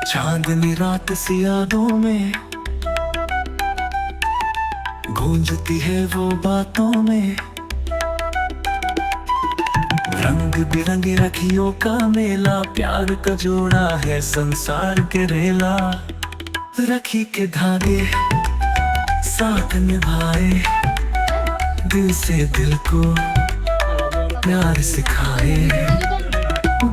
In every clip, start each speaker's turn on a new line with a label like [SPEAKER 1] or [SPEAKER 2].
[SPEAKER 1] चांदनी रात सी यादों में गूंजती है वो बातों में, रंग बिरंगी राखियों का मेला, प्यार का जोड़ा है संसार के रेला। रखी के धागे साथ निभाए, दिल से दिल को प्यार सिखाए,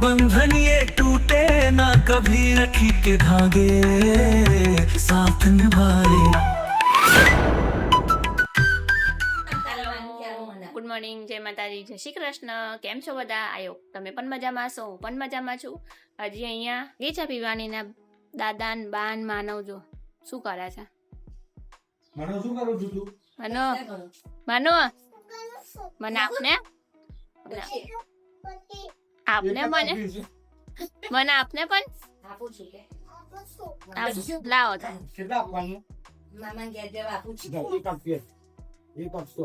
[SPEAKER 1] बंधन ये टूटे ना कभी, रखी के धागे साथ निभाए।
[SPEAKER 2] ગુડ મોર્નિંગ, જય માતાજી, જય શ્રી કૃષ્ણ. કેમ છો બધા? આયો તમે પણ મજામાં છો? હું પણ મજામાં છું. હજી અહીંયા ગઈ છે પીવાની ના દાદા ને બા ને માનવ જો શું કરે છે.
[SPEAKER 3] માનો શું કરું છું તું?
[SPEAKER 2] માનો માનો મને આપને આપને મને આપને પણ
[SPEAKER 4] આપું છું કે
[SPEAKER 2] લાવો તો
[SPEAKER 3] કેટલા આપવાનું?
[SPEAKER 4] મામા ઘેર જવા આપું છું.
[SPEAKER 3] એક આપીએ. એક આપશો.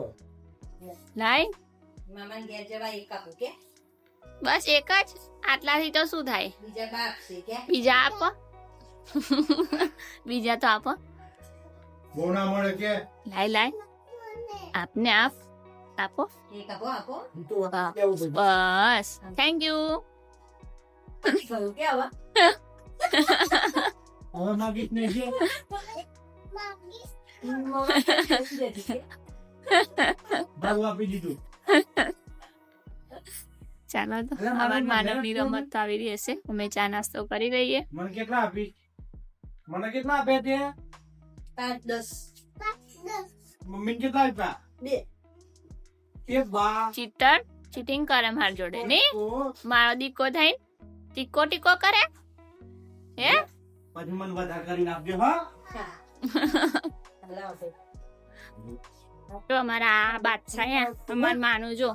[SPEAKER 2] લાઈ
[SPEAKER 4] મામા ઘેર જવા એક આપું કે
[SPEAKER 2] બસ એક જ. આટલાથી તો શું થાય?
[SPEAKER 4] બીજા બા આપશે કે
[SPEAKER 2] બીજા આપો બીજા તો આપો.
[SPEAKER 3] બહુ ના મળે કે
[SPEAKER 2] લાઈ લાઈ આપને આપો.
[SPEAKER 4] એક આપો આપો
[SPEAKER 3] તું
[SPEAKER 2] હા.
[SPEAKER 3] કેવું બધું?
[SPEAKER 2] બસ થેન્ક યુ.
[SPEAKER 4] કહ્યું કે આવા
[SPEAKER 3] હવે માગીશ નહીં છે. બાબુ આપી દીધું.
[SPEAKER 2] ચાલો તો
[SPEAKER 3] અલા, મારા
[SPEAKER 2] અમારી માનવની
[SPEAKER 3] મજાક
[SPEAKER 2] રમત તો આવી રહી હશે. અમે ચા નાસ્તો કરી રહીએ.
[SPEAKER 3] મને કેટલા આપી? મને કેટલા આપ્યા તે?
[SPEAKER 4] 5-10
[SPEAKER 3] મમ્મી કેટલા આપ્યા?
[SPEAKER 4] 2
[SPEAKER 3] એક બા.
[SPEAKER 2] ચીટિંગ કરે માર જોડે ને.
[SPEAKER 3] તો
[SPEAKER 2] મારો દીકો થાય ટીકો ટીકો કરે હે.
[SPEAKER 3] પછી મને વધારે કરીને આપજો હા.
[SPEAKER 4] હા લાવ ભાઈ
[SPEAKER 2] જો અમારા આ બાદશાહ હે અમાર માનું જો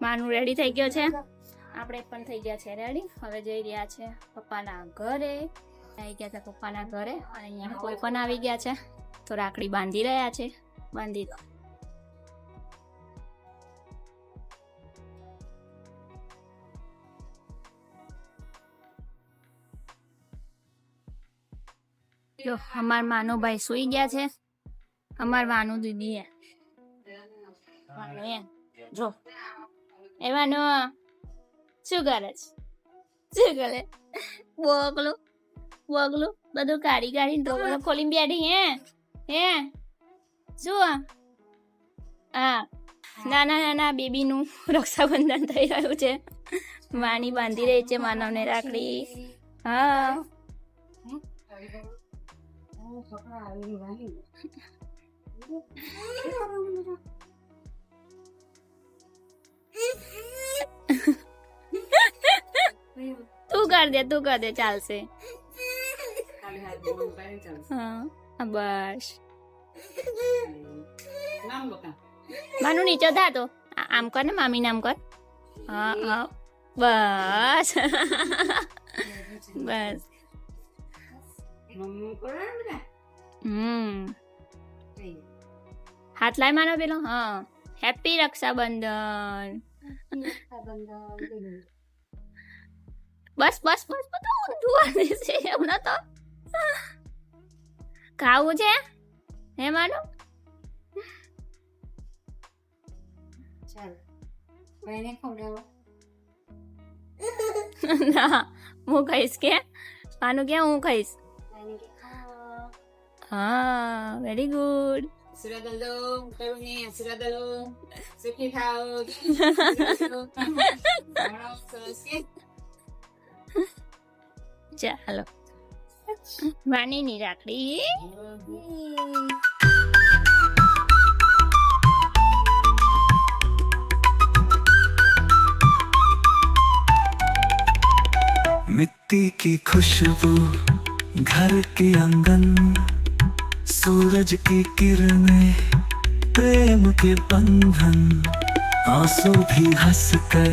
[SPEAKER 2] માનું રેડી થઈ ગયો છે. આપણે પણ થઈ ગયા છે રેડી. હવે જઈ રહ્યા છે પપ્પાના ઘરે. આવી ગયા છે પપ્પાના ઘરે અને અહીંયા કોઈ પણ આવી ગયા છે તો રાખડી બાંધી રહ્યા છે. બાંધી દો. જો અમાર માનો ભાઈ સુઈ ગયા છે. અમાર વાનું દીદી હે વાનું હે જો એવાનો શું કરે છે? શું કરે? બોગલું બધું કાઢીને ટોપલો ખોલીને બેઠી હે શું? હા નાના બેબીનું રક્ષાબંધન થઈ રહ્યું છે. માની બાંધી રહી છે માનવને રાખડી. હા તું કર દે ચાલશે. હા બસ માનું નીચે થા તો આમ કર ને મામી નામ કર. હા બસ બસ. હાથ લાય માનો પેલો. હા હેપી રક્ષાબંધન. બસ બધું ઊંધું છે હમણાં તો. ખાવું છે હે માનો?
[SPEAKER 4] ચાલ ભાઈને ખવડાવો.
[SPEAKER 2] ના હું ખાઈશ કે માનું કે હું ખાઈશ.
[SPEAKER 4] ભાઈને કે ખાઓ.
[SPEAKER 2] હા વેરી ગુડ.
[SPEAKER 4] સુખી ખાઓ.
[SPEAKER 2] ચાલો વાનીની રાખડી.
[SPEAKER 1] मिट्टी की खुशबू घर के आंगन, सूरज की किरणें प्रेम के बंधन, आंसू भी हंस कर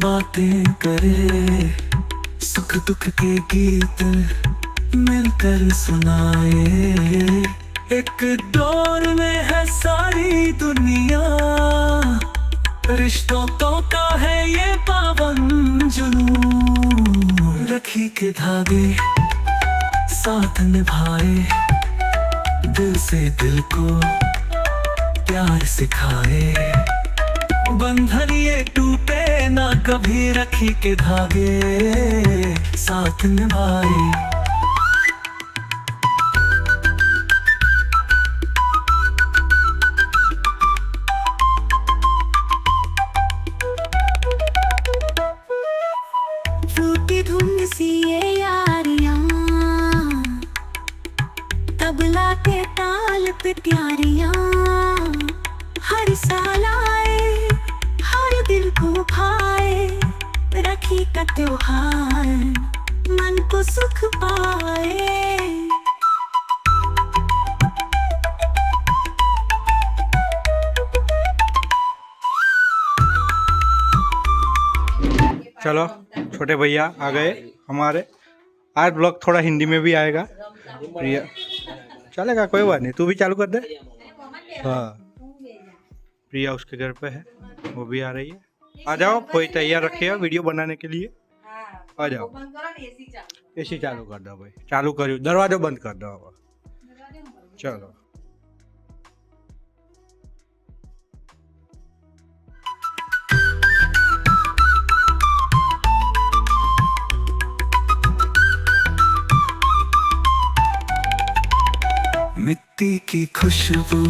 [SPEAKER 1] बातें करे, सुख दुख के गीत मिलकर सुनाए। एक दौर में है सारी दुनिया, रिश्तों का है ये पावन जुनून, रखी के धागे साथ निभाए, दिल से दिल को प्यार सिखाए। बंधन ये टूटे ना कभी, रखी के धागे साथ निभाए। टूटी धुन सी ये यारियां, तबला के ताल पे प्यारियां, हर साल आए, हर दिल को भाए। राखी का त्योहार मन को सुख पाए।
[SPEAKER 5] चलो छोटे भैया आ गए हमारे। आज ब्लॉग थोड़ा हिंदी में भी आएगा। प्रिया चलेगा, कोई बात नहीं, तू भी चालू कर दे। हाँ, प्रिया उसके घर पे है, वो भी आ रही है। आ जाओ, कोई तैयार रखे हो वीडियो बनाने के लिए। आ जाओ, एसी चालू कर दो भाई। चालू करो, दरवाजा बंद कर दो अब। चलो
[SPEAKER 1] मिट्टी की खुशबू,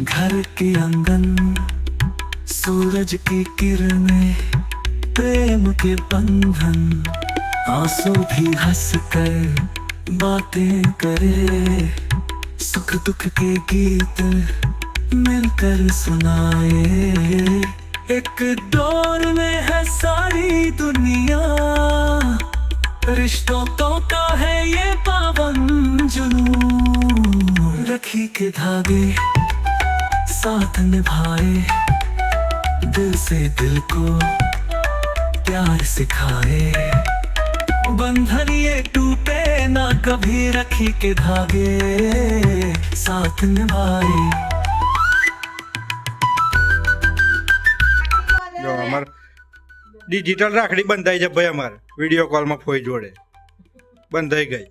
[SPEAKER 1] घर के आंगन, सूरज की किरणें, प्रेम के बंधन। आंसू भी हंस कर बातें करे, सुख दुख के गीत मिलकर सुनाए। एक दौर में है सारी दुनिया, रिश्तों का है ये पावन जुनून। रखी के धागे साथ निभाए, दिल से दिल को प्यार सिखाए। बंधन ये टूटे ना कभी, रखी के धागे साथ निभाए।
[SPEAKER 5] जो हमार डिजिटल राखड़ी बंधाई जब भाई हमारे वीडियो कॉल में फोई जोड़े बंधाई गई।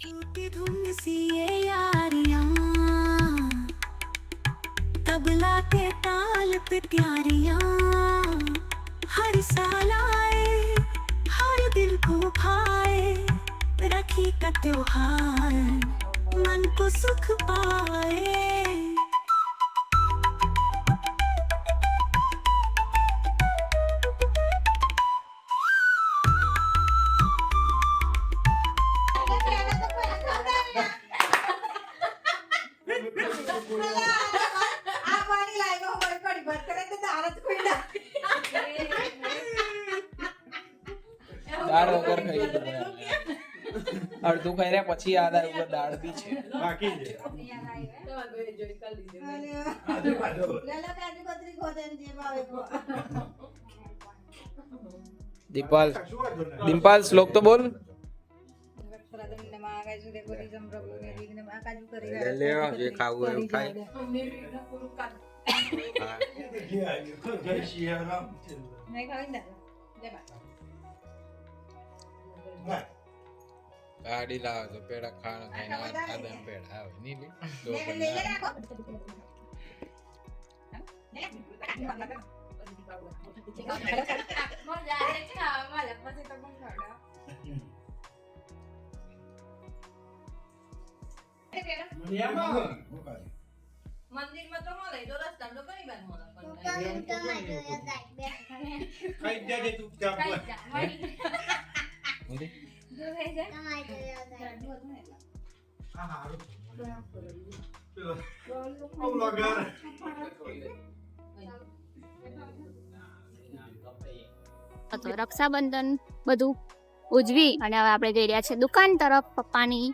[SPEAKER 1] टूटी धुन सी ये यारियां, तबला के ताल पे प्यारियां, हर साल आए, हर दिल को भाए। राखी का त्योहार मन को सुख पाए।
[SPEAKER 6] દાળ વગર ખાઈ લીધું અડધું ખાઈ રહ્યા પછી યાદ આવ્યું કે દાળ બી છે
[SPEAKER 5] બાકી છે
[SPEAKER 6] દીપાલ ડિમ્પલ શ્લોક તો બોલ લેવા જે ખાવું એવું ખાય ગાડી લાવે તો પેડા ખાણ ખાઈને આદમ પેડા આવે ની લે તો
[SPEAKER 4] મંદિરમાં તો મળે તો રસ્તા તો કઈ બાર મળે
[SPEAKER 5] કઈ દે તું ચાપ
[SPEAKER 2] તો રક્ષાબંધન બધું ઉજવી અને હવે આપણે જઈ રહ્યા છે દુકાન તરફ પપ્પાની.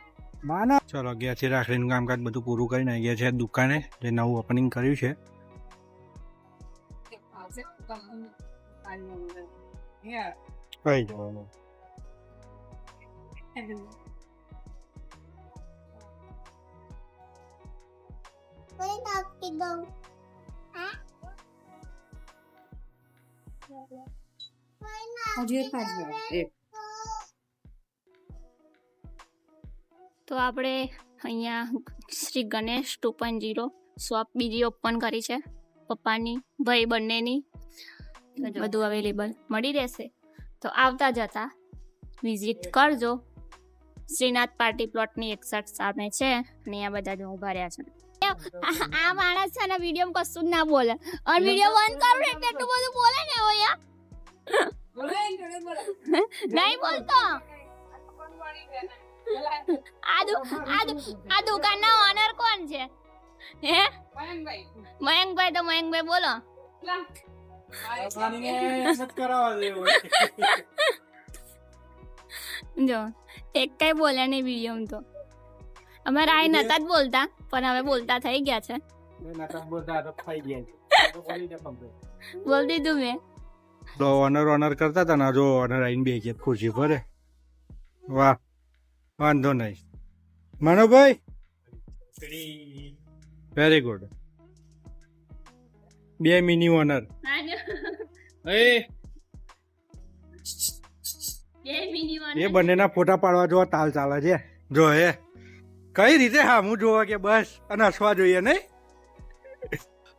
[SPEAKER 5] ચલો ગયા છે રાખડીનું કામકાજ બધું પૂરું કરીને આવી ગયા છે દુકાને, જે નવું ઓપનિંગ કર્યું છે. કઈ જવાનું
[SPEAKER 7] Why not?
[SPEAKER 2] તો આપણે અહીંયા શ્રી ગણેશ 2.0 શોપ બીજી ઓપન કરી છે પપ્પાની ભાઈ બંનેની બધું અવેલેબલ મળી રહેશે તો આવતા જતા વિઝિટ કરજો. શ્રીનાથ પાર્ટી પ્લોટની 61 સામે છે અને આ બધા જો ઉભા રહ્યા છે. આ માણસ છે ને વિડીયો કશું જ ના બોલે અને વિડીયો બંધ કરું ને એટલે એટલું બધું બોલે ને ઓ યાર નહીં બોલતો. આ દુકાનના ઓનર કોણ છે? હે મયંકભાઈ. તો મયંકભાઈ બોલો. જો એક કઈ બોલ્યા નહીં વિડીયો તો. અમારે આ નતા જ બોલતા પણ હવે બોલતા થઈ ગયા છે. બોલ દીધું મેં.
[SPEAKER 5] તો ઓનર કરતા હતા ને, જો ઓનર આવીને બે ગયા ખુરશી પર. વાહ, વાંધો નહીં મનોભાઈ, વેરી ગુડ. બે મિની ઓનર. એ બંનેના ફોટા પાડવા જોવા તાલ ચાલે છે. જો એ કઈ રીતે હા હું જોવા કે બસ અને હસવા જોઈએ નહીં.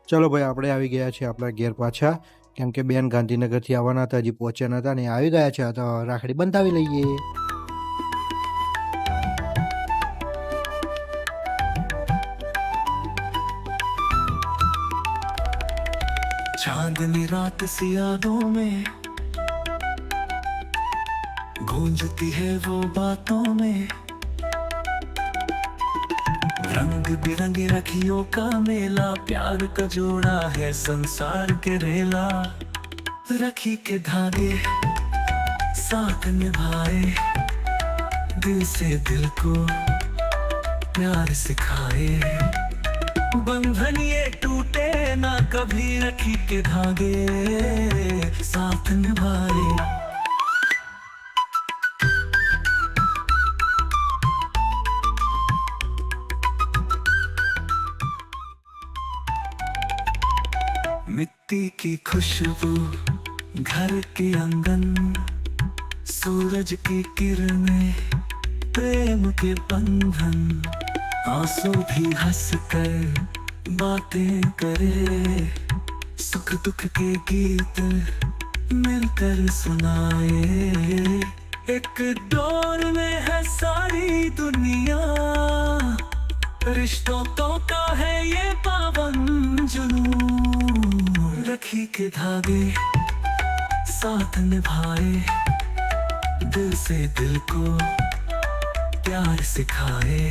[SPEAKER 5] ચલો ભાઈ, આપણે આવી ગયા છે આપણા ઘેર પાછા, કેમ કે બેન ગાંધીનગરથી આવવાના હતા, હજી પહોંચ્યા નતા ને આવી ગયા છે. તો રાખડી બંધાવી લઈએ.
[SPEAKER 1] चांदनी रात सी यादों में गूंजती है वो बातों में, रंग बिरंगी राखियों का मेला, प्यार का जोड़ा है संसार के रेला, रखी के धागे साथ निभाए, दिल से दिल को प्यार सिखाए, बंधन ये टूटे ना कभी, रखी के धागे साथ निभाए. मिट्टी की खुशबू, घर के आंगन, सूरज की किरणें, प्रेम के बंधन, आंसू भी हंस कर बातें करे, सुख दुख के गीत मिलकर सुनाए, एक दौर में है सारी दुनिया, रिश्तों का है ये पावन जुनून, रखी के धागे साथ निभाए, दिल से दिल को प्यार सिखाए,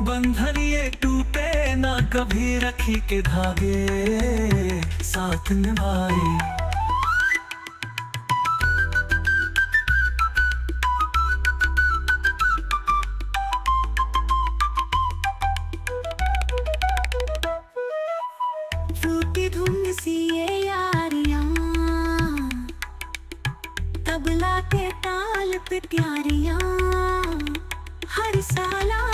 [SPEAKER 1] बंधन ये टूटे ना कभी, रखी के धागे साथ निभाए.
[SPEAKER 7] टूटी धुन सी ये यारियां, तबला के ताल पे प्यारियां, हर साल आए.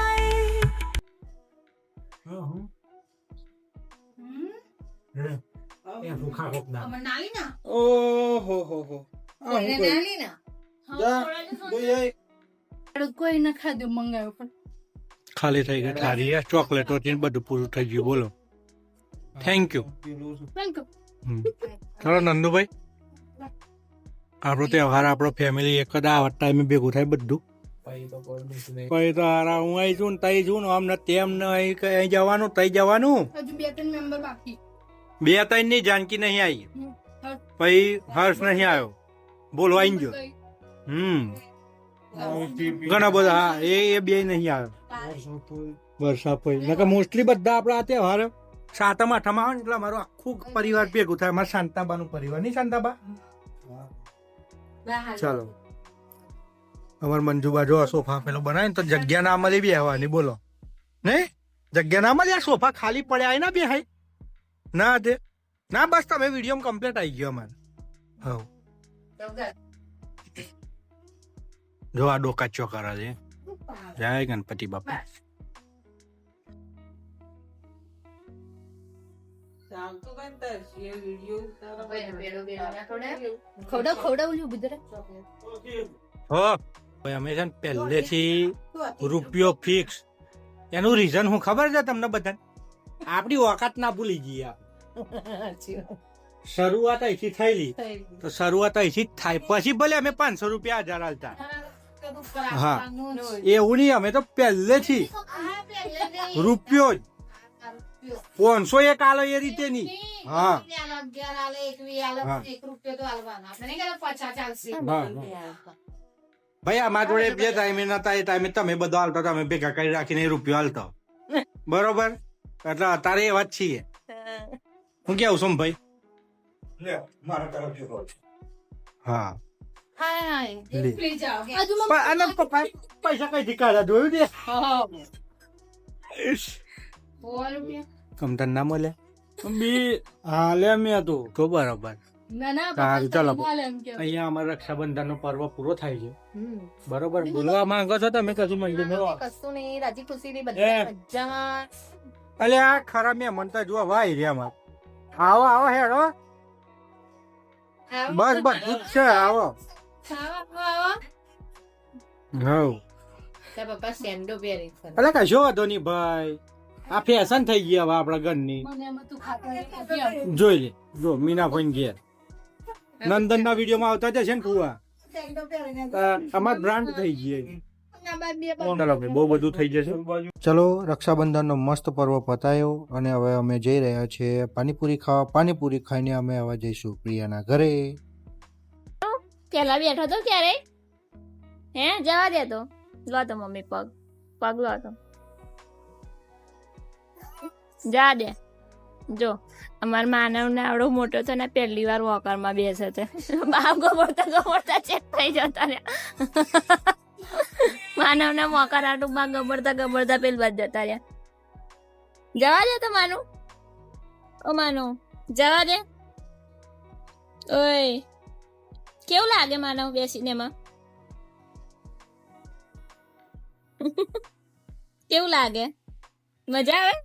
[SPEAKER 4] કોઈ ન ખાધું મંગાવ્યું પણ
[SPEAKER 5] ખાલી થઈ ગઈ થારી, ચોકલેટો બધું પૂરું થઈ ગયું. બોલો થેન્ક યુ. ચલો નંદુભાઈ, આપણો તહેવાર આપણો ફેમિલી એક જ આ ટાઈમે ભેગું થાય બધું. પછી તો હારા હું અહીં છું ને તઈ છું ને આમ ને તેમ ને અહીં જવાનું તઈ જવાનું.
[SPEAKER 4] હજુ 2-3 મેમ્બર બાકી.
[SPEAKER 5] 2-3 ની જાનકી નહીં આવી, પછી હર્ષ નહીં આવ્યો, બોલો આવી ગયો. ઘણા બધા હા એ બે નહીં આવ્યો. વરસાદ પછી મોસ્ટલી બધા આપડા આ તહેવાર 7મ 8મ આવે ને એટલે અમારું આખું પરિવાર ભેગું થાય. અમારા શાંતાબાનું પરિવાર નહીં શાંતાબા? ચાલો, અમારે મંજુબા જો સોફા પેલો બનાવે ને તો જગ્યા ના મળી બેહવાની. બોલો નહીં જગ્યા ના મળી, આ સોફા ખાલી પડ્યા ના બેહાય ના દે ના. બસ તમે વિડીયો કમ્પ્લીટ આવી ગયો અમારે. હા જો આ ડોકા ચોકરા છે. જય ગણપતિ બાપા.
[SPEAKER 4] ખવડાવવું બુધરે
[SPEAKER 5] હો ભાઈ અમે છે ને પહેલેથી રૂપિયો ફિક્સ એનું રીઝન હું ખબર છે તમને બધાને આપણી ઓકાત ના ભૂલી ગઈ શરૂઆત અહીંથી થયેલી તો શરૂઆત અહીંથી જ થાય પછી ભલે અમે 500 રૂપિયા 1000 હાલતા હા એવું નહીં અમે તો પહેલેથી રૂપિયો જ 500 એક આલો એ રીતે નહીં હા ભાઈ અમારા જોડે બે ટાઈમે નતા એ ટાઈમે તમે બધો હાલતો તમે ભેગા કરી રાખીને રૂપિયો હાલતો બરોબર એટલે અત્યારે એવા જ છીએ હું કેવું છું ભાઈ હા લે. પણ આના પૈસા કઈથી કાઢા જોયું ને કમતર ના મળે બી હાલે મેં તો બરાબર સારું ચાલો અહીંયા અમારા રક્ષાબંધન નો પર્વ પૂરો થાય છે બરોબર બોલવા માંગો છો તમે કશું મળી
[SPEAKER 4] કશું નહીં રાજી ખુશી ની
[SPEAKER 5] એ.
[SPEAKER 4] બધા મજામાં
[SPEAKER 5] અલે આ ખરા મેં મનતા જોવા વાય રે અમાર આવો આવો હેડો બસ બધું જ છે આવો હવ
[SPEAKER 4] પપ્પા સેન્ડો પહેરી
[SPEAKER 5] અલે કશો વાંધો નહીં ભાઈ આ ફેશન થઈ ગઈ હવે આપણા ઘરની
[SPEAKER 4] મને એમાં તું ખાતા
[SPEAKER 5] જોઈ લે જો મીના ફોન ઘેર નંદન ના વિડીયો માં આવતા જશે ને ફુવા અમાર બ્રાન્ડ થઈ ગઈ ચાલો ભાઈ બહુ બધું થઈ જશે ચલો રક્ષાબંધન નો મસ્ત પર્વ પતાયો અને હવે અમે જઈ રહ્યા છીએ પાણીપુરી ખાવા પાણીપુરી ખાઈને અમે હવે જઈશું પ્રિયાના ઘરે
[SPEAKER 2] પેલા બેઠો તો ક્યારે હે જવા દે તો લો તો મમ્મી પગ લો તો જા દે જો અમાર માનવ ને આવડો મોટો છે ને પહેલી વાર વોકર માં બેસે છે બાપ ગોબરતા ચેક થઈ જતા ને માનવ ને વોકર આટું માં ગબડતા પેલ બાદ જતા રહ્યા જવા દે તો માનું ઓ માનું જવા દે ઓય કેવું લાગે માનવ બેસીને એમાં કેવું લાગે મજા આવે